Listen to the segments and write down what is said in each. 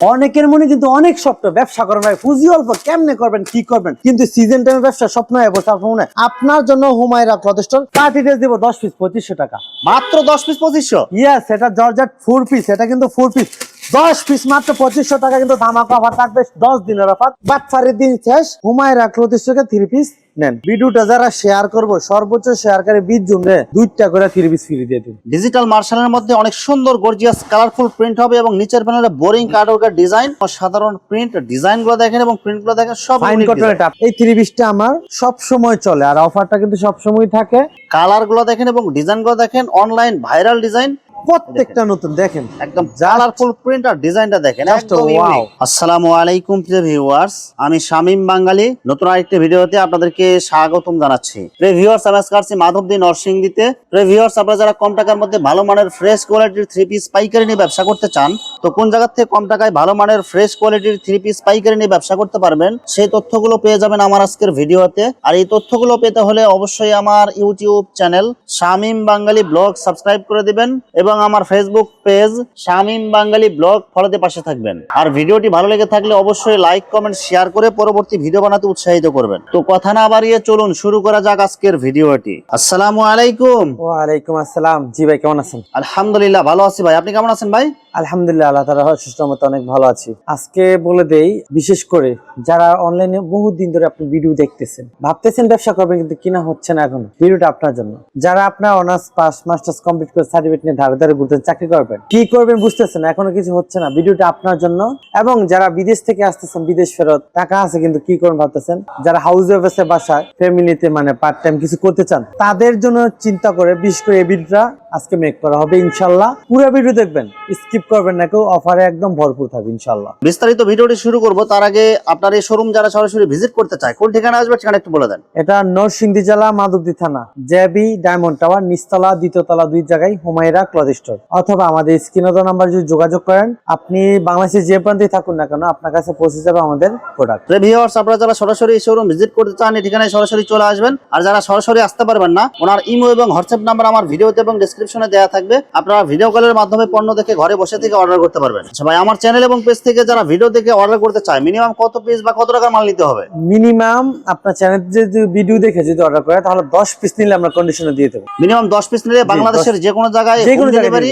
অনেকের মনে কিন্তু অনেক স্বপ্ন ব্যবসা করেন ভাই, পুঁজি অল্প কেমনে করবেন কি করবেন, কিন্তু সিজন টাইমে ব্যবসা স্বপ্ন হয়ে বসে আপনার মনে হয়। আপনার জন্য Humaira cloth store party dress দিব 10 পিস 2500 টাকা। মাত্র 10 পিস 2500? ইয়েস, এটা জর্জেট 4 পিস, এটা কিন্তু 4 পিস 10 পিস মাত্র 2500 টাকা, কিন্তু ধামাকা অফার থাকবে 10 দিনের অফার। বাটফারের দিন শেষ, হুমায়রা ক্লথ স্টোরে 3 পিস নেন। ভিডিওটা যারা শেয়ার করবো সর্বোচ্চ শেয়ারকারী 20 জনরে 2টা করে 3 পিস ফ্রি দিয়ে দিন। ডিজিটাল মার্শালের মধ্যে অনেক সুন্দর গর্জিয়াস কালারফুল প্রিন্ট হবে এবং নিচের প্যানেলে বোরিং কার্ডওয়ার্কের ডিজাইন, সাধারণ প্রিন্ট ডিজাইন গুলো দেখেন এবং প্রিন্ট গুলো দেখেন, সব ফাইন কটন। এটা এই 3 পিসটা আমার সব সময় চলে, আর অফারটা কিন্তু সব সময় থাকে। কালার গুলো দেখেন এবং ডিজাইন গুলো দেখেন, অনলাইন ভাইরাল ডিজাইন, প্রত্যেকটা নতুন দেখেন, একদম কালারফুল প্রিন্ট আর ডিজাইনটা দেখেন একদম ওয়াও। আসসালামু আলাইকুম প্রিয় ভিউয়ার্স, আমি শামীম বাঙালি নতুন আরেকটি ভিডিওতে আপনাদেরকে স্বাগতম জানাচ্ছি। প্রিয় ভিউয়ার্স, আমি আজকে আসছি মাধবদী নরসিংদীতে। প্রিয় ভিউয়ার্স, আপনারা যারা কম টাকার মধ্যে ভালো মানের ফ্রেশ কোয়ালিটির 3 পিস পাইকারি নিয়ে ব্যবসা করতে চান, তো কোন জায়গা থেকে কম টাকায় ভালো মানের ফ্রেশ কোয়ালিটির 3 পিস পাইকারি নিয়ে ব্যবসা করতে পারবেন, সেই তথ্যগুলো পেয়ে যাবেন আমার আজকের ভিডিওতে। আর এই তথ্যগুলো পেতে হলে অবশ্যই আমার ইউটিউব চ্যানেল শামীম বাঙালি ব্লগ সাবস্ক্রাইব করে দিবেন এবং আমার ফেসবুক পেজ শামীম বাঙালি ব্লগ ফলোতে পাশে থাকবেন। আর ভিডিওটি ভালো লেগে থাকলে অবশ্যই লাইক কমেন্ট শেয়ার করে পরবর্তী ভিডিও বানাতে উৎসাহিত করবেন। তো কথা না বাড়িয়ে চলুন শুরু করা যাক আজকের ভিডিওটি। আসসালামু আলাইকুম। ওয়ালাইকুম আসসালাম। জি ভাই, কেমন আছেন? আলহামদুলিল্লাহ ভালো আছি ভাই, আপনি কেমন আছেন ভাই? আলহামদুলিল্লাহ, আল্লাহ তাআলার সুস্থ মতো অনেক ভালো আছি। আজকে বলে দেই, বিশেষ করে যারা অনলাইনে বহুত দিন ধরে আপনি ভিডিও দেখতেছেন, ভাবতেছেন ব্যবসা করবেন কিন্তু কিনা হচ্ছে না, এখন ভিডিওটা আপনার জন্য। যারা আপনার অনার্স পাস মাস্টার্স কমপ্লিট করে সার্টিফিকেট নিয়ে ধারে ধারে ঘুরতেন, চাকরি করবেন, কি করবেন বুঝতেছেন, এখনো কিছু হচ্ছে না, ভিডিওটা আপনার জন্য। এবং যারা বিদেশ থেকে আসতেছেন, বিদেশ ফেরত টাকা আছে কিন্তু কি করবেন ভাবতেছেন, যারা হাউস ওয়াইফে বাসায় ফ্যামিলিতে মানে পার্ট টাইম কিছু করতে চান, তাদের জন্য চিন্তা করে বিশেষ করে এই ভিডিওটা আজকে মেক করা হবে ইনশাআল্লাহ। পুরো ভিডিও দেখবেন, স্কিপ করবেন না কেউ, অফারে একদম ভরপুর থাকবে ইনশাআল্লাহ। বিস্তারিত ভিডিওটি শুরু করব, তার আগে আপনার এই শোরুম যারা সরাসরি ভিজিট করতে চায় কোন ঠিকানা আসবে ঠিকানা একটু বলে দেন। এটা নরসিংদী জেলা মাধবদী থানা, জেবি ডায়মন্ড টাওয়ার নিচতলা দ্বিতীয়তলা 2 জায়গায় হুমায়রা ক্লথ স্টোর, অথবা আমাদের স্ক্রিনে দেওয়া নাম্বার যদি যোগাযোগ করেন, আপনি বাংলাদেশে যে প্রান্তেই থাকুন না কেন আপনার কাছে পৌঁছে যাবে আমাদের প্রোডাক্ট। ভিউয়ার্স, আপনারা যারা সরাসরি শোরুম ভিজিট করতে চান এই ঠিকানায় সরাসরি চলে আসবেন। আর যারা সরাসরি আসতে পারবেন না, ওনার ইমো এবং হোয়াটসঅ্যাপ নাম্বার আমার ভিডিওতে এবং ডেসক্রিপশনে দেওয়া থাকবে, আপনারা ভিডিও কলের মাধ্যমে পণ্য দেখে ঘরে বসে থেকে অর্ডার করতে পারবেন। আচ্ছা ভাই, আমার চ্যানেল এবং পেজ থেকে যারা ভিডিও দেখে অর্ডার করতে চায় মিনিমাম কত পিস বা কত টাকার মাল নিতে হবে? মিনিমাম আপনার চ্যানেল যদি ভিডিও দেখে যদি অর্ডার করে তাহলে 10 পিস নিলে আমরা কন্ডিশনে দিয়ে দেব। মিনিমাম 10 পিস নিলে বাংলাদেশের যে কোনো জায়গায় ডেলিভারি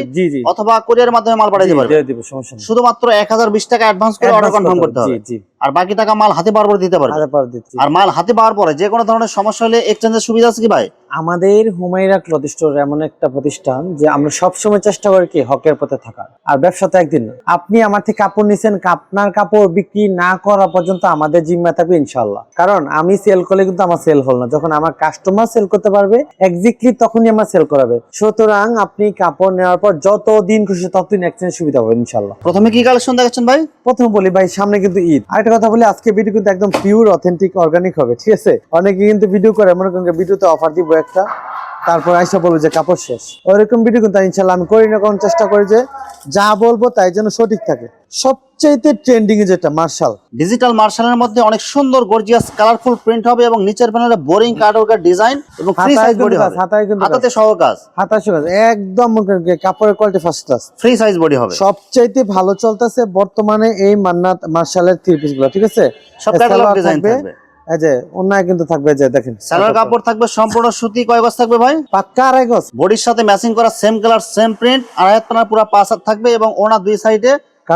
অথবা কুরিয়ারের মাধ্যমে মাল পাঠিয়ে দিতে পারবেন। দিয়ে দেব, সমস্যা নেই। শুধুমাত্র 1020 টাকা অ্যাডভান্স করে অর্ডার কনফার্ম করতে হবে। জি। আর বাকি টাকা মাল হাতে পাওয়ার পর দিতে পারবেন। আর মাল হাতে পাওয়ার পরে যে কোনো ধরনের সমস্যা হলে এক্সচেঞ্জের সুবিধা আছে কি ভাই? আমাদের হুমায়রা ক্লথ স্টোর এমন একটা প্রতিষ্ঠান যে আমরা সবসময় চেষ্টা করি কি হকের পথে থাকার। আর ব্যবসা তো একদিন না, আপনি আমার থেকে কাপড় নিছেন, আপনার কাপড় বিক্রি না করা পর্যন্ত আমাদের জিম্মা থাকবে ইনশাআল্লাহ। কারণ আমি সেল করলে কিন্তু আমার সেল হল না, যখন আমার কাস্টমার সেল করতে পারবে এক্স্যাক্টলি তখনই আমার সেল করাবে। সুতরাং আপনি কাপড় নেওয়ার পর যত দিন খুশি ততদিন এক্সচেঞ্জ সুবিধা হবে ইনশাআল্লাহ। প্রথমে কি কালেকশন দেখাচ্ছেন ভাই? প্রথম বলি ভাই, সামনে কিন্তু ঈদ। আরেকটা কথা বলি, আজকে ভিডিও কিন্তু একদম পিওর অথেন্টিক অর্গানিক হবে, ঠিক আছে? অনেকে কিন্তু ভিডিও করে মনে করেন ভিডিওতে অফার দিব একটা, তারপর আইসা বলবো যে কাপড় শেষ, ওইরকম ভিডিও কিন্তু ইনশাআল্লাহ আমি করি না, কারণ চেষ্টা করি যে যা বলবো তাই যেন সঠিক থাকে। সবচেয়ে ট্রেন্ডিং এ যেটা মার্শাল, ডিজিটাল মার্শালের মধ্যে অনেক সুন্দর গর্জিয়াস কালারফুল প্রিন্ট হবে এবং নিচের প্যানেলে বোরিং কার্ডওয়ার্কের ডিজাইন এবং ফ্রি সাইজ বডি হবে। হাতাতে সহ কাজ, হাতাতে কাজ, একদম কাপড়ের quality first class, free size body হবে। সবচেয়ে ভালো চলতেছে বর্তমানে এই মান্নাত মার্শালের 3 পিস গুলো, ঠিক আছে? সব ক্যাটালগ ডিজাইন থাকবে, এই যে অন্যায় কিন্তু থাকবে, যে দেখেন সালোয়ার কাপড় থাকবে সম্পূর্ণ সুতি। কয় গজ থাকবে ভাই? পাক্কা 2.5 গজ। বডির সাথে ম্যাচিং করা সেম কালার সেম প্রিন্ট, আড়াই পানা পুরো 5 হাত থাকবে এবং ওনা 2 সাইডে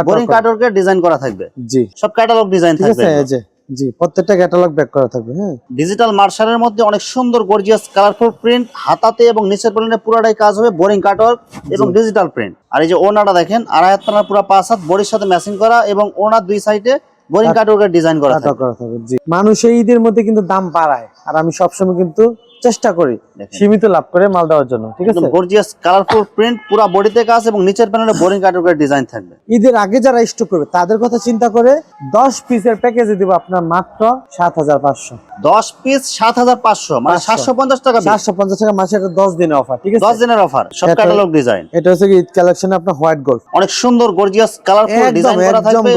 বোরিং কাটওয়ার্কের ডিজাইন করা থাকবে। জি, সব ক্যাটালগ ডিজাইন থাকবে, এই যে জি প্রত্যেকটা ক্যাটালগ ব্যাক করা থাকবে। হ্যাঁ, ডিজিটাল মার্শালের মধ্যে অনেক সুন্দর গর্জিয়াস কালারফুল প্রিন্ট, হাতাতে এবং নিচের প্যানেলে পুরোটাই কাজ হবে বোরিং কাটওয়ার্ক এবং ডিজিটাল প্রিন্ট। আর এই যে ওনাটা দেখেন, আড়াই পানা পুরো 5 হাত, বডির সাথে ম্যাচিং করা এবং ওনা 2 সাইডে বোরিং কাটওয়ার্কের ডিজাইন করা থাকবে। জি, মানুষ এই ঈদের মধ্যে কিন্তু দাম বাড়ায়, আর আমি সবসময় কিন্তু চেষ্টা করি সীমিত লাভ করে মাল দেওয়ার জন্য, ঠিক আছে? গর্জিয়াস কালারফুল প্রিন্ট, পুরো বডিতে কাজ এবং নিচের প্যানেলে বোরিং কাটওয়ার্কের ডিজাইন থাকবে। ঈদের আগে যারা স্টক করবে তাদের কথা চিন্তা করে 10 পিসের প্যাকেজে দিব আপনার মাত্র 7500। 10 পিস 7500 মানে 750 টাকা। 750 টাকা মাসে, একটা 10 দিনের অফার, ঠিক আছে? 10 দিনের অফার, সব ক্যাটালগ ডিজাইন। এটা হচ্ছে ঈদ কালেকশনে আপনার হোয়াইট গোল্ড, অনেক সুন্দর গর্জিয়াস কালারফুল ডিজাইন করা থাকবে,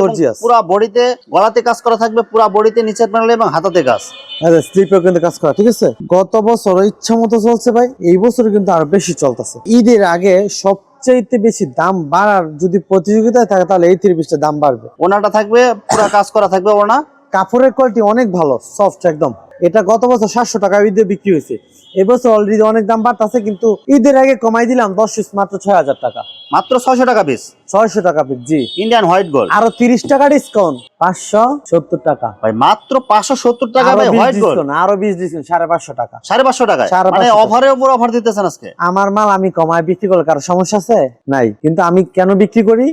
পুরো বডিতে গলাতে কাজ করা থাকবে, পুরো বডিতে নিচের প্যানেলে এবং হাতাতে কাজ। আচ্ছা, স্লিপে কিন্তু কাজ করা, ঠিক আছে? গত বছর ইচ্ছা মতো চলছে ভাই, এই বছর কিন্তু আরো বেশি চলতেছে। ঈদের আগে সব সবচেয়ে বেশি দাম বাড়ার যদি প্রতিযোগিতায় থাকে তাহলে এই থ্রি পিসটার দাম বাড়বে। ওনাটা থাকবে পুরো কাজ করা থাকবে ওনা। কাপড়ের কোয়ালিটি অনেক ভালো, সফট একদম। এটা গত বছর 700 টাকা ঈদে বিক্রি হয়েছে, এবছর অলরেডি অনেক দাম বাড়তেছে, কিন্তু ঈদের আগে কমাই দিলাম 10 পিস মাত্র 6000 টাকা। মাত্র 600 টাকা পিস, 600 টাকা পিস, জি। ইন্ডিয়ান হোয়াইট গোল্ড আরো 30 টাকা ডিসকাউন্ট, 570 টাকা ভাই, মাত্র 570 টাকা ভাই হোয়াইট গোল্ড। আরো 20 ডিসকাউন্ট 550 টাকা, 550 টাকা, 550 মানে টাকা। অফারের উপর অফার দিতেছেন আজকে। আমার মাল আমি কমায় বিক্রি করলে কারো সমস্যা আছে? নাই। কিন্তু আমি কেন বিক্রি করি,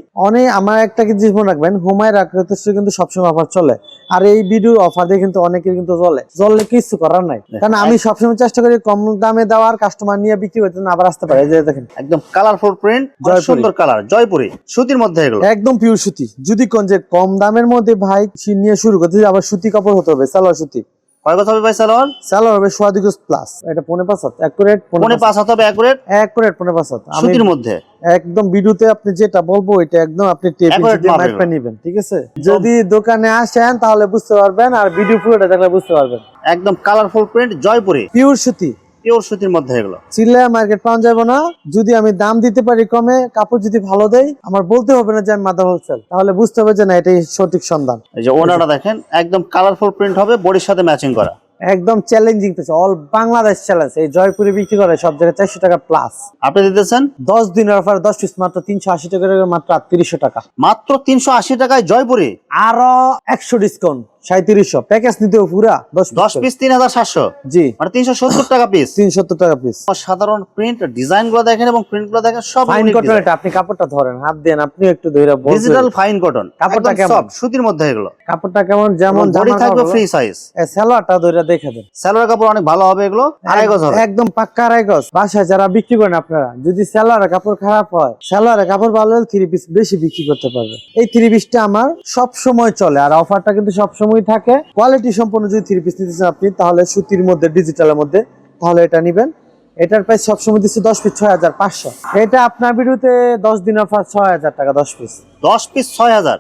আমার একটা জিনিস মনে রাখবেন, হুমায় রাখতে কিন্তু সবসময় অফার চলে। আর এই ভিডিও অফার দিয়ে কিন্তু অনেকের কিন্তু চললে কিছু করার নাই, কারণ আমি সবসময় চেষ্টা করি কম দামে দেওয়ার, কাস্টমার নিয়ে বিক্রি করতে না আবার আসতে পারে। এই যে দেখেন একদম কালারফুল প্রিন্ট, সুন্দর কালার, জয়পুরি সুতির মধ্যে এগুলো একদম পিওর সুতি। যদি কোন যে কম দামের মধ্যে ভাই নিয়ে শুরু করতে, আবার সুতি কাপড় হতে হবে, সালোয়ার সুতি। কয় কথা হবে ভাই সালোয়ার? সালোয়ার হবে 1.5 প্লাস, এটা 5.5 একুরেট, 5.5 হবে একুরেট, একুরেট 5.5 সুতির মধ্যে। একদম ভিডিওতে আপনি যেটা বলবো এটা একদম আপনি টেপে নেবেন, ঠিক আছে? যদি দোকানে আসেন তাহলে বুঝতে পারবেন, আর ভিডিও পুরোটা দেখলে বুঝতে পারবেন। একদম কালারফুল প্রিন্ট, জয়পুরি পিওর সুতি, পিওর সুতির মধ্যে এগুলো। চিল্লা মার্কেট পাওয়া যাবে না। যদি আমি দাম দিতে পারি কমে, কাপড় যদি ভালো দেই, আমার বলতে হবে না যে আমি মাদার হোলসেল, তাহলে বুঝতে হবে যে না এটাই সঠিক সন্ধান। এই যে ওনাটা দেখেন, একদম কালারফুল প্রিন্ট হবে, বডির সাথে ম্যাচিং করা, একদম চ্যালেঞ্জিং পেছে, অল বাংলাদেশ চ্যালেঞ্জ। এই জয়পুরে বিক্রি করে সব জায়গায় 400 টাকা প্লাস। আপনি দিতেছেন 10 দিনের অফার, 10 পিস মাত্র 380 টাকা, মাত্র 3800 টাকা। মাত্র 380 টাকায় জয়পুরি, আরো 100 ডিসকাউন্ট, 3700 প্যাকেজ নিতে হবে পুরা 10 পিস 3700, জি, মানে 370 টাকা পিস, 370 টাকা পিস। সাধারণ প্রিন্ট, ডিজাইন গুলো দেখেন এবং প্রিন্ট গুলো দেখেন, সব ফাইন কটন। এটা আপনি কাপড়টা ধরেন, হাত দেন, আপনি একটু ধরে বলবেন। ডিজিটাল ফাইন কটন, কাপড়টা কেমন? সব সুতির মধ্যে এগুলো। কাপড়টা কেমন? যেমন বডি জামা থাকবে ফ্রি সাইজ। এই সালোয়ারটা ধরে দেখে দেন, সালোয়ার কাপড় অনেক ভালো হবে এগুলো, আড়াই গজ হবে, একদম পাক্কা আড়াই গজ। বাসায় যারা বিক্রি করেন আপনারা, যদি সালোয়ারের কাপড় খারাপ হয়, সালোয়ারের কাপড় ভালো হলে 3 পিস বেশি বিক্রি করতে পারবে। এই 3 পিসটা আমার সব সময় চলে, আর অফারটা কিন্তু সব সময় থাকে। কোয়ালিটি সম্পন্ন যদি 3 পিস নিতে চান আপনি, তাহলে সুতির মধ্যে, ডিজিটালের মধ্যে, তাহলে এটা নিবেন। এটার প্রাইস সবসময় দিচ্ছে 10 পিস 6500। এটা আপনার ভিডিওতে 10 দিন অফার 6000 টাকা 10 পিস। 10 পিস 6000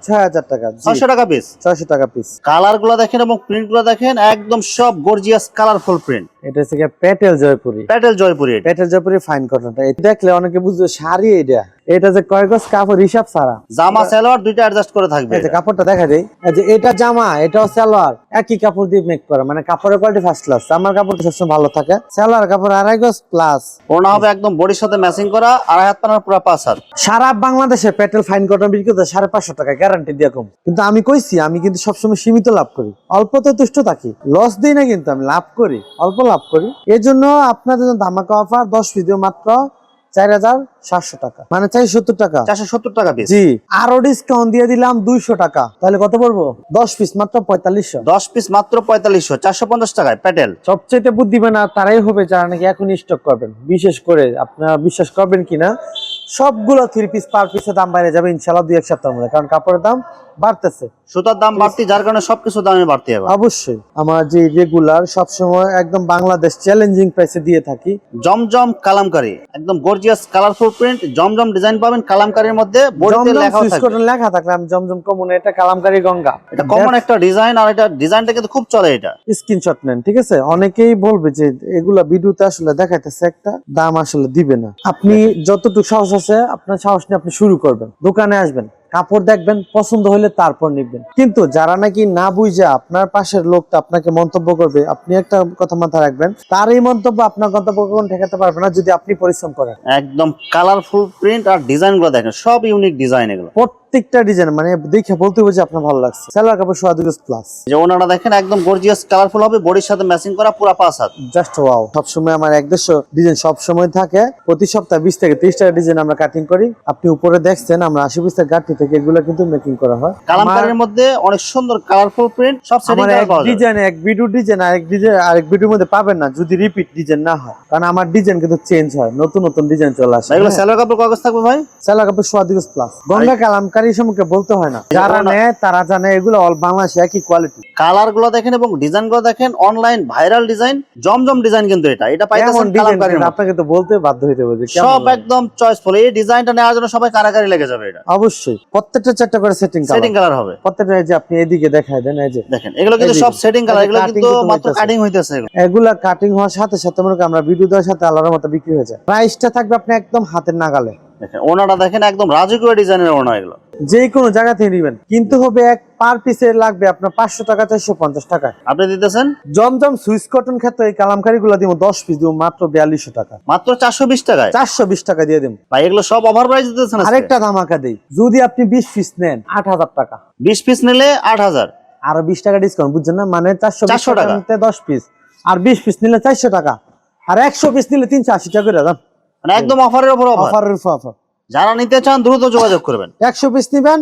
টাকা, 600 টাকা পিস। 600 টাকা পিস। কালার গুলো দেখেন এবং প্রিন্ট গুলো দেখেন, একদম সব গর্জিয়াস কালারফুল প্রিন্ট। এটা হচ্ছে প্যাটেল জয়পুরি, প্যাটেল জয়পুরি, প্যাটেল জয়পুরি ফাইন কটনটা। এটা দেখলে অনেকে বুঝবে শাড়ি। এটা যে কয় গজ কাপড় হিসাব ছাড়া, জামা সালোয়ার দুইটা অ্যাডজাস্ট করে থাকবে। এই যে কাপড়টা দেখা দেই, এই যে এটা জামা, এটাও সালোয়ার, একই কাপড় দিয়ে মেক করা, মানে কাপড়ের কোয়ালিটি ফার্স্ট ক্লাস। আমার কাপড় সবসময় ভালো থাকে। সালোয়ার কাপড় 2.5 গজ প্লাস, ওনা হবে একদম বডির সাথে ম্যাচিং করা, 2.5 হাত পানার পুরো 5 হাত। সারা বাংলাদেশে প্যাটেল ফাইন কটন বিক্রি করতে 550 টাকা গ্যারান্টি দিয়ে কম। কিন্তু আমি কইছি, আমি কিন্তু সবসময় সীমিত লাভ করি, অল্পতে তুষ্ট থাকি, লস দিই না, কিন্তু আমি লাভ করি, অল্প লাভ করি। এর জন্য আপনাদের জন্য ধামাকা অফার, 10 ভিডিও মাত্র 4700 টাকা, মানে 470 টাকা। 470 টাকা পিস, জি। আরো ডিসকাউন্ট দিয়ে দিলাম 200 টাকা, তাহলে কত পড়বো? 10 পিস মাত্র 4500। 10 পিস মাত্র 4500, 450 টাকায় প্যাটেল। সবচেয়ে বুদ্ধিমান আর তারাই হবে যারা নাকি এখন স্টক করবেন। বিশেষ করে আপনারা বিশ্বাস করবেন কিনা, সবগুলো 3 পিস পার পিসের দাম বাইরে যাবে ইনশাআল্লাহ 2-1 সপ্তাহের মধ্যে, কারণ কাপড়ের দাম বাড়তেছে, সুতার দাম বাড়তি, যার কারণে সবকিছু দামে বাড়তি হবে। অবশ্যই আমার যে রেগুলার সবসময় একদম বাংলাদেশ চ্যালেঞ্জিং প্রাইসে দিয়ে থাকি। জমজম কালামকারী, একদম গর্জিয়াস কালারফুল প্রিন্ট, জমজম ডিজাইন পাবেন কালামকারীর মধ্যে, বডিতে লেখাও থাকবে। লেখা থাকলে আমি জমজম কমন, এটা কালামকারী গঙ্গা, এটা কমন একটা ডিজাইন, আর এটা ডিজাইনটা কিন্তু খুব চলে। এটা স্ক্রিনশট নেন, ঠিক আছে? অনেকেই বলবে যে এগুলা ভিডিওতে আসলে দেখাইতেছে একটা, দাম আসলে দিবে না। আপনি যতটুকু সাহস আছে, আপনার সাহস নিয়ে আপনি শুরু করবেন, দোকানে আসবেন, কাপড় দেখবেন, পছন্দ হলে তারপর নিবেন। কিন্তু যারা নাকি না বুঝে আপনার পাশের লোকটা আপনাকে মন্তব্য করবে, আপনি একটা কথা মাথায় রাখবেন, তার এই মন্তব্য আপনার গন্তব্য কখন ঠেকাতে পারবে না যদি আপনি পরিশ্রম করেন। একদম কালারফুল প্রিন্ট আর ডিজাইন গুলো দেখেন, সব ইউনিক ডিজাইন এগুলো। প্রত্যেকটা ডিজাইন মানে দেখে বলতে হবে যে আপনার ভালো লাগছে। সালোয়ার কাপড় 2.5 গজ প্লাস। যে ওনারা দেখেন একদম গর্জিয়াস কালারফুল হবে, বডির সাথে ম্যাচিং করা, পুরো 5 হাত। Just wow. সবসময় আমার 150 ডিজাইন সবসময় থাকে, প্রতি সপ্তাহে 20 থেকে 30 টাকা ডিজাইন আমরা কাটিং করি। আপনি উপরে দেখছেন আমরা 80 পিসের গাঁটি থেকে এগুলো কিন্তু মেকিং করা হয়। কালামকারীর মধ্যে অনেক সুন্দর কালারফুল প্রিন্ট, সব সেটিং করা পাওয়া যায়। ডিজাইন এক ভিডিও ডিজাইন আরেক ভিডিওর মধ্যে পাবেন না যদি রিপিট ডিজাইন না হয়, কারণ আমার ডিজাইন কিন্তু চেঞ্জ হয়, নতুন নতুন ডিজাইন চলে আসে। এগুলো সালোয়ার কাপড় কাগজ থাকবে ভাই, সালোয়ার কাপড় 2.5 গজ প্লাস। গঙ্গা কালামকারী সম্পর্কে বলতে হয় না, যারা নেয় তারা জানে এগুলো অল বাংলাদেশে একই কোয়ালিটি। কালার গুলো দেখেন এবং ডিজাইন গুলো দেখেন, অনলাইন ভাইরাল ডিজাইন, জমজম ডিজাইন। কিন্তু এটা পাইতেছেন কালামকারীর মধ্যে। আপনাকে তো বলতে বাধ্য হইতে হবে যে সব একদম চয়েসফুল। এই ডিজাইনটা নেওয়ার জন্য সবাই কারাকারি লেগে যাবে। এটা অবশ্যই প্রত্যেকটা 4টা করে সেটিং কালার হবে। প্রত্যেকটা এই যে আপনি এদিকে দেখায় দেন, এই যে দেখেন এগুলো কিন্তু সব সেটিং কালার, এগুলো কিন্তু মাত্র কাটিং হইতেছে। এগুলা কাটিং হওয়ার সাথে সাথে মনে করেন আমরা ভিডিও দেওয়ার সাথে আলাদার মতো বিক্রি হয়ে যায়। প্রাইসটা থাকবে আপনি একদম হাতের নাগালে, দেখেন ওনাটা দেখেন একদম রাজকীয় ডিজাইনের ওনা এগুলো। যে কোনো জায়গা থেকে নিবেন, কিন্তু হবে এক পার পিসে লাগবে আপনার 500 টাকা 450 টাকা। আপনি দিতেছেন জমজম সুইস কটন ক্ষেত্রে এই কালামকারী গুলো দিব 10 পিস দিব মাত্র 4200 টাকা, মাত্র 420 টাকায়। 420 টাকা দিয়ে দিব ভাই এগুলো সব ওভার প্রাইস দিতেছেন আজকে। আরেকটা ধামাকা দেই, যদি আপনি 20 পিস নেন 8000 টাকা, 20 পিস নিলে 8000, আরো 20 টাকা ডিসকাউন্ট, বুঝছেন না? মানে 400 400 টাকা। টাকার মধ্যে 10 পিস, আর 20 পিস নিলে 400 টাকা, আর 100 পিস নিলে 380 টাকা করে দাম। মানে একদম অফারের উপর অফার। অফারের অফার। যারা নিতে চান দ্রুত যোগাযোগ করবেন। 100 পিস নিবেন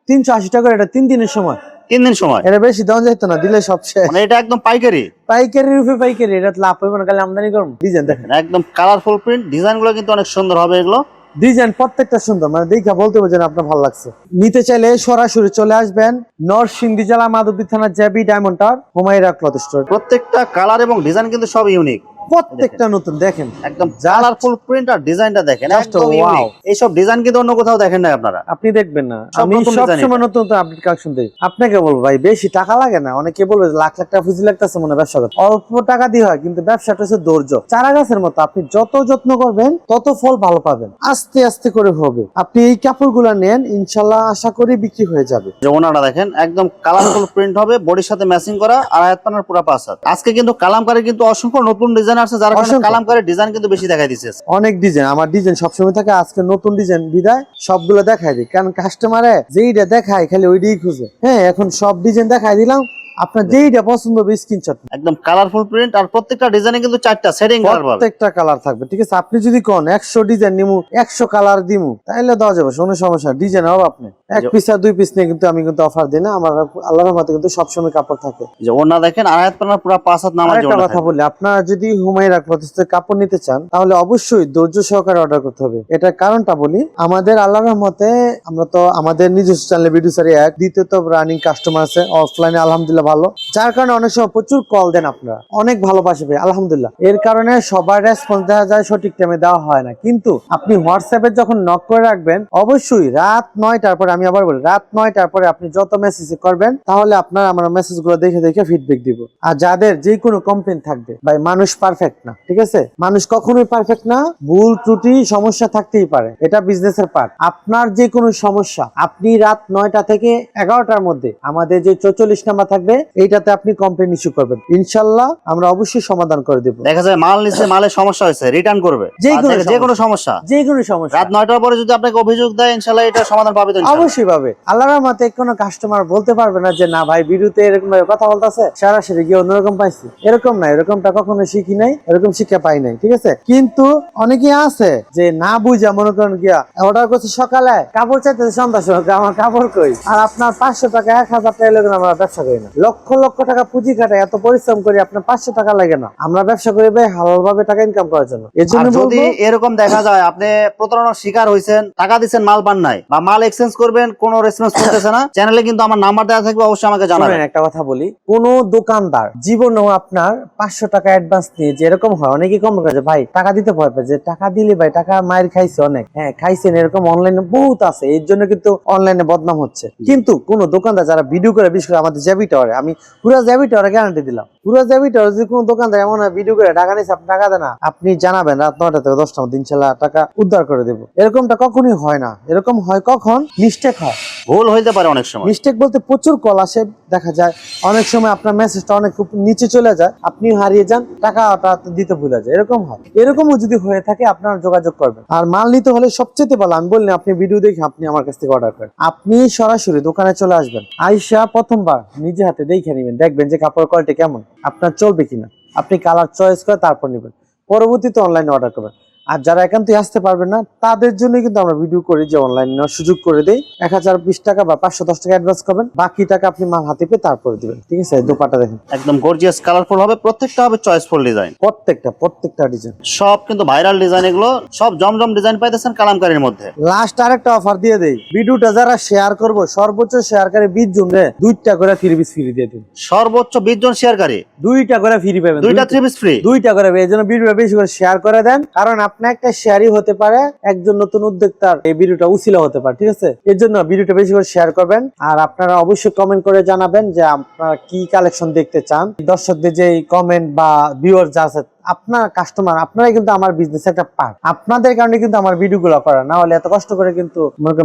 380 টাকা, এটা 3 দিনের সময়, 3 দিন সময়। এটা বেশি দাম যাইতো না, দিলে সব শেষ। মানে এটা একদম পাইকারি। পাইকারি রূপে পাইকারি, এটা লাভ হইব না, খালি আমদানি করব। ডিজাইন দেখেন, একদম কালারফুল প্রিন্ট, ডিজাইন গুলো কিন্তু অনেক সুন্দর হবে এগুলো। ডিজাইন প্রত্যেকটা সুন্দর, মানে দেখা বলতে পারছেন আপনার ভালো লাগছে। নিতে চাইলে সরাসরি চলে আসবেন নরসিংদী জেলা মাধবদী থানা JB diamond tower, Humaira cloth store. প্রত্যেকটা কালার এবং ডিজাইন কিন্তু সব ইউনিক, প্রত্যেকটা নতুন দেখেন, একদম কালারফুল প্রিন্ট আর ডিজাইনটা দেখেন একদম ইউনিক। এইসব ডিজাইন কিন্তু অন্য কোথাও দেখেন না আপনারা, আপনি দেখবেন না। সব আমি নতুন সব design সময় নতুন নতুন আপডেট কালেকশন দেই। আপনাকে বলবো ভাই, বেশি টাকা লাগে না। অনেকে বলবে যে লাখ লাখ টাকা ফুজি লাগতেছে মনে হয় ব্যবসা করতে, অল্প টাকা দিয়ে হয়, কিন্তু ব্যবসাটা হচ্ছে ধৈর্য। চারা গাছের মতো, আপনি যত যত্ন করবেন তত ফল ভালো পাবেন, আস্তে আস্তে করে হবে। আপনি এই কাপড়গুলো নেন, ইনশাল্লাহ আশা করি বিক্রি হয়ে যাবে। যে ওনাটা দেখেন একদম কালারফুল প্রিন্ট হবে, বডির সাথে ম্যাচিং করা, আর আয়াত পানার পুরো 5 হাত। আজকে কিন্তু কালামকারী কিন্তু অসংখ্য নতুন ডিজাইন আছে, যার কারণে কালামকারীর ডিজাইন কিন্তু বেশি দেখাই দিচ্ছে। অনেক ডিজাইন, আমার ডিজাইন সবসময় থাকে, আজকে নতুন ডিজাইন বিদায় সবগুলো দেখাই দিই, কারণ কাস্টমারে যেইটা দেখায় খালি ওইটাই খুঁজে। হ্যাঁ, এখন সব ডিজাইন দেখাই দিলাম, আপনার যেইটা পছন্দ হবে স্ক্রিনশট। একদম কালারফুল প্রিন্ট, আর প্রত্যেকটা ডিজাইনে কিন্তু 4টা সেটিং কালার পাবে, প্রত্যেকটা কালার থাকবে। ঠিক আছে, আপনি যদি কোন 100 ডিজাইন নিমু 100 কালার দিমু, তাহলে দেওয়া যাবে, কোনো সমস্যা। ডিজাইন হবে আপনি এক পিস আর 2 পিস নিয়ে কিন্তু আমি কিন্তু অফার দিই না, আমার আল্লাহর রহমতে কিন্তু সবসময় কাপড় থাকে। যে ওনা দেখেন আয়াত পানার পুরো 5 হাত নামার জন্য। একটা কথা বলি, আপনারা যদি হুমায়রা ক্লথ স্টোরে কাপড় নিতে চান, তাহলে অবশ্যই ধৈর্য সহকারে অর্ডার করতে হবে। এটার কারণটা বলি, আমাদের আল্লাহর রহমতে আমরা তো আমাদের নিজস্ব চ্যানেলে ভিডিও সারি এক, দ্বিতীয়ত রানিং কাস্টমার আছে, অফলাইনে আলহামদুলিল্লাহ ভালো, যার কারণে অনেক সময় প্রচুর কল দেন, আপনারা অনেক ভালোবাসে ভাই আলহামদুলিল্লাহ। এর কারণে সবার রেসপন্স দেওয়া যায়, সঠিক টাইমে দেওয়া হয় না, কিন্তু আপনি হোয়াটসঅ্যাপে যখন নক করে রাখবেন, অবশ্যই রাত 9টার পরে, আমি আবার বলি রাত 9টার পরে আপনি যত মেসেজ করবেন, তাহলে আপনার আমার মেসেজ গুলো দেখে দেখে ফিডব্যাক দিব। আর যাদের যে কোনো কমপ্লেন থাকবে, ভাই মানুষ পারফেক্ট না, ঠিক আছে? মানুষ কখনোই পারফেক্ট না, ভুল ত্রুটি সমস্যা থাকতেই পারে, এটা বিজনেসের পার্ট। আপনার যে কোনো সমস্যা আপনি রাত 9টা থেকে 11টার মধ্যে আমাদের যে 44 নাম্বার থাকবে, এইটাতে আপনি কমপ্লেন ইস্যু করবেন, ইনশাল্লাহ আমরা অবশ্যই সমাধান করে দেব। দেখা যায় মাল নিচে, মালের সমস্যা হয়েছে, রিটার্ন করবে, যে কোনো সমস্যা, যে কোনো সমস্যা রাত 9টার পরে যদি আপনাকে অভিযোগ দেয়, ইনশাআল্লাহ এটা সমাধান পাবে তো ইনশাআল্লাহ। অবশ্যই পাবে। আল্লাহর রহমতে কোনো কাস্টমার বলতে পারবে না যে না ভাই ভিডিওতে এরকম ভাবে কথা বলতেছে, সরাসরি গিয়ে অন্যরকম পাইছি, এরকম না, এরকমটা কখনো শিখি নাই, এরকম শিক্ষা পাই নাই, ঠিক আছে? কিন্তু অনেকে আছে যে না বুঝা মনে করেন গিয়া অর্ডার করছে সকালে, কাপড় চাইতেছে সন্ধ্যা সময়, আমার কাপড় কই, আর আপনার 500 টাকা 1000 টাকা এলে আমরা ব্যবসা করি না। লক্ষ লক্ষ টাকা পুঁজি কাটে, এত পরিশ্রম করি, আপনার 500 টাকা লাগে না। আমরা ব্যবসা করি ভাই হালাল ভাবে টাকা ইনকাম করার জন্য। এর জন্য যদি এরকম দেখা যায় আপনি প্রতারণার শিকার হয়েছেন, টাকা দিচ্ছেন, মাল পান নাই, বা মাল এক্সচেঞ্জ করবেন, কোনো রেসপন্স করতেছে না, চ্যানেলে কিন্তু আমার নাম্বার দেওয়া থাকবে, অবশ্যই আমাকে জানাবেন। একটা কথা বলি, কোন দোকানদার জীবনেও আপনার 500 টাকা অ্যাডভান্স নিয়ে, যেরকম হয় অনেকেই কম করে ভাই টাকা দিতে ভয় পায়, যে টাকা দিলে ভাই টাকা মায়ের খাইছে অনেক, হ্যাঁ খাইছেন, এরকম অনলাইনে বহুত আছে, এর জন্য কিন্তু অনলাইনে বদনাম হচ্ছে। কিন্তু কোন দোকানদার যারা ভিডিও করে, বিশেষ করে আমাদের জেবি টাওয়ারে, আমি পুরো জেবি টাওয়ারে গ্যারান্টি দিলাম, পুরো জেবি টাওয়ারে যদি কোন দোকানদার এমন ভিডিও করে টাকা নিচ্ছে, আপনি টাকা দেন না, আপনি জানাবেন রাত 9টা থেকে 10টার মধ্যে, ইনশাআল্লাহ টাকা উদ্ধার করে দেবো। এরকমটা কখনোই হয় না, এরকম হয় কখন মিস্টেক হয়, ভুল হইতে পারে অনেক সময়। মিস্টেক বলতে প্রচুর কল আসে, দেখা যায় অনেক সময় আপনার মেসেজটা অনেক নিচে চলে যায়, আপনি হারিয়ে যান, টাকাটা দিতে ভুলে যায়, এরকম হয়। এরকমও যদি হয়ে থাকে আপনার যোগাযোগ করবেন। আর মাল নিতে হলে সবচেয়ে ভালো, আমি বললাম আপনি ভিডিও দেখে আপনি আমার কাছ থেকে অর্ডার করেন, আপনি সরাসরি দোকানে চলে আসবেন, আইসা প্রথমবার নিজে হাতে দেখে নেবেন, দেখবেন যে কাপড়ের কোয়ালিটি কেমন, আপনার চলবে কিনা, আপনি কালার চয়েস করে তারপর নেবেন, পরবর্তীতে অনলাইনে অর্ডার করবেন। আর যারা একান্তই আসতে পারবেন না, তাদের জন্য কিন্তু আমরা ভিডিও করি যে অনলাইন নেওয়ার সুযোগ করে দেই। 1020 টাকা বা 510 টাকা অ্যাডভান্স করবেন, বাকি টাকা আপনি মাল হাতে পেয়ে তারপরে দিবেন, ঠিক আছে? দোপাটা দেখেন একদম গর্জিয়াস কালারফুল হবে, প্রত্যেকটা হবে চয়েসফুল ডিজাইন, প্রত্যেকটা ডিজাইন সব কিন্তু ভাইরাল ডিজাইন, এগুলো সব জমজম ডিজাইন পাইতেছেন কালামকারীর মধ্যে। লাস্ট আরেকটা অফার দিয়ে দেই, ভিডিওটা যারা শেয়ার করবো, সর্বোচ্চ শেয়ারকারী 20 জন রে 2টা করে ফ্রি পিস ফ্রি দিয়ে দিন। সর্বোচ্চ 20 জন শেয়ারকারী 2টা করে ফ্রি পাবেন, 2টা 3 পিস ফ্রি, 2টা করে। এই জন্য ভিডিওটা বেশি করে শেয়ার করে দেন, কারণ আপনার একটা শেয়ারই হতে পারে একজন নতুন উদ্যোক্তার এই ভিডিওটা উছিলা হতে পারে, ঠিক আছে? এর জন্য ভিডিওটা বেশি করে শেয়ার করবেন। আর আপনারা অবশ্যই কমেন্ট করে জানাবেন যে আপনারা কি কালেকশন দেখতে চান। দর্শকদের যে কমেন্ট বা ভিউয়ার যা আছে আপনার কাস্টমার, আপনারাই কিন্তু আমার বিজনেস একটা পার্ট। আপনাদের কারণে কিন্তু আমার ভিডিওগুলো করা, না হলে এত কষ্ট করে কিন্তু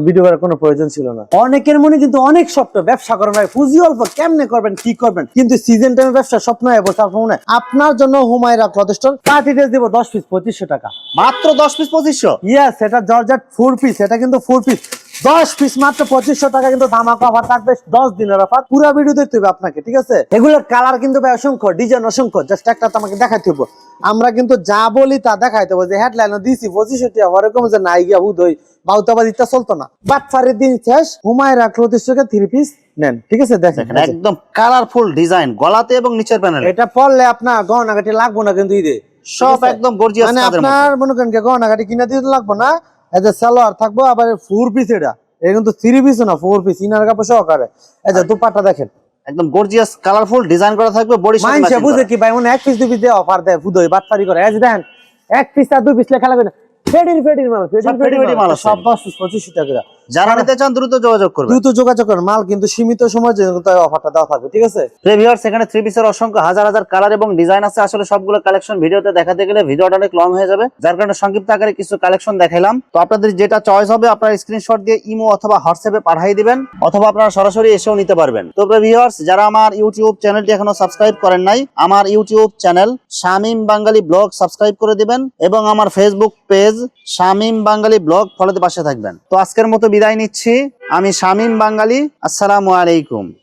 ভিডিও করার কোনো প্রয়োজন ছিল না। অনেকের মনে কিন্তু অনেক স্বপ্ন, ব্যবসা করেন ভাই, পুঁজি অল্প, কেমনে করবেন, কি করবেন, কিন্তু সিজন টাইমে ব্যবসা স্বপ্ন হয়ে বসে আপনার। আপনার জন্য Humaira cloth store party dress দিব 10 পিস 2500 টাকা। মাত্র 10 পিস 2500? ইয়েস, এটা জর্জেট 4 পিস, এটা কিন্তু 4 পিস 10 পিস মাত্র 2500 টাকা, কিন্তু ধামাকা অফার থাকবে 10 দিনের অফার। পুরো ভিডিও দেখতে হবে আপনাকে, ঠিক আছে? এগুলোর কালার কিন্তু ভাই অসংখ্য, ডিজাইন অসংখ্য, জাস্ট একটা তো আমাকে দেখাইতে হবে। আমরা কিন্তু যা বলি তা দেখাইতে হবে, যে হেডলাইনও দিছি 2500 টাকা, ওরকম যে নাই গিয়া হুদই বাউতাবাদিটা চলতো না। বাটফারের দিন শেষ, হুমায়রা ক্লথ স্টোরে 3 পিস নেন, ঠিক আছে? দেখেন একদম কালারফুল ডিজাইন গলাতে এবং নিচের প্যানেলে। এটা পরলে আপনার গহনাগাটি লাগবো না কিন্তু ঈদে, সব একদম গর্জিয়াস মানে কাজের মধ্যে। আপনার মনে করেন গহনাগাটি কিনা দিতে লাগবো না। এই যে সালোয়ার থাকবো, আবার 4 পিস, এটা কিন্তু 3 পিস না, 4 পিস, ইনার কাপড় সহকারে। এই যে দুপাট্টা দেখেন, একদম গর্জিয়াস কালারফুল ডিজাইন করা থাকবে, বডি সাথে মাইনসে ম্যাচিং বুঝে করা। কি ভাই, মনে 1 পিস 2 পিস দিয়ে অফার দেয়, ফুদই বাটপারি করে। এই যে দেখেন 1 পিস আর 2 পিস লেখা লাগবে না, ফেডির মাল, সব ফেডি মাল আছে। সব 10 পিস 2500 টাকা। যারা নিতে চান দ্রুত যোগাযোগ করবেন। দ্রুত যোগাযোগ করেন, মাল কিন্তু সীমিত সময়ের জন্য অফারটা দেওয়া থাকবে, ঠিক আছে? ভিউয়ার্স, এখানে 3 পিসের অসংখ্য হাজার হাজার কালার এবং ডিজাইন আছে। আসলে সবগুলো কালেকশন ভিডিওতে দেখাতে গেলে ভিডিওটা অনেক লং হয়ে যাবে, যার কারণে সংক্ষিপ্ত আকারে কিছু কালেকশন দেখাইলাম। তো আপনাদের যেটা চয়েস হবে আপনারা স্ক্রিনশট দিয়ে ইমো অথবা হোয়াটসঅ্যাপে পাঠিয়ে দিবেন, অথবা আপনারা সরাসরি এসেও নিতে পারবেন। তো ভিউয়ার্স, যারা আমার ইউটিউব চ্যানেলটি এখনো সাবস্ক্রাইব করেন নাই, আমার ইউটিউব চ্যানেল শামীম বাঙালি ব্লগ সাবস্ক্রাইব করে দিবেন, এবং আমার ফেসবুক পেজ শামীম বাঙালি ব্লগ ফলোতে পাশে থাকবেন। তো আজকের মতো বিদায় নিচ্ছি, আমি শামীম বাঙালি। আসসালামু আলাইকুম।